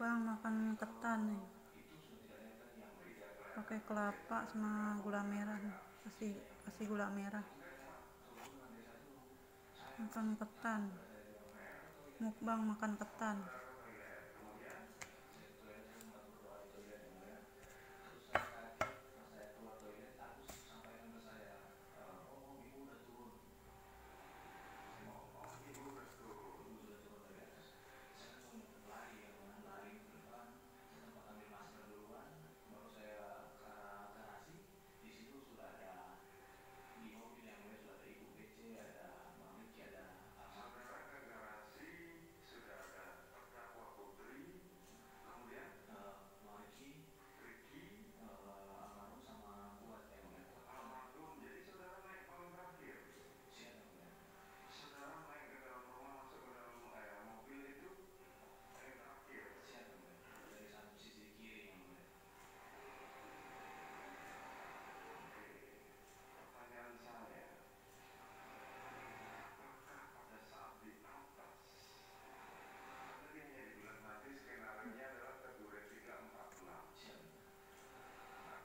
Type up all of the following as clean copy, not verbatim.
Mukbang makan ketan nih, pakai kelapa sama gula merah nih. kasih gula merah, makan ketan. Mukbang makan ketan.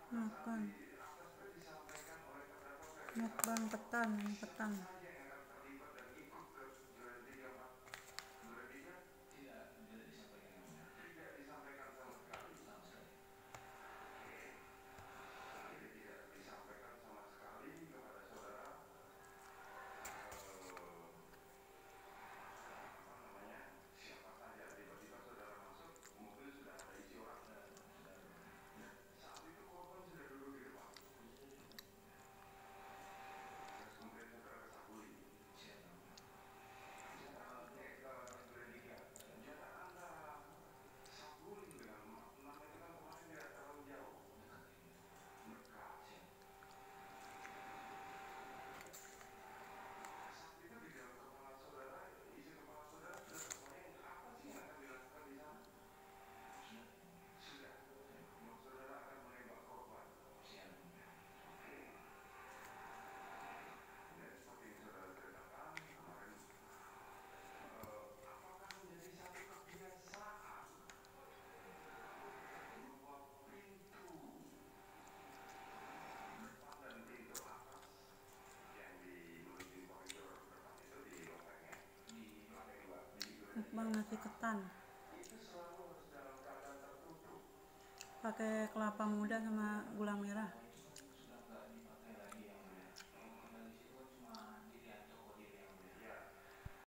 Makan mukbang ketan. Mukbang nasi ketan, pakai kelapa muda sama gula merah.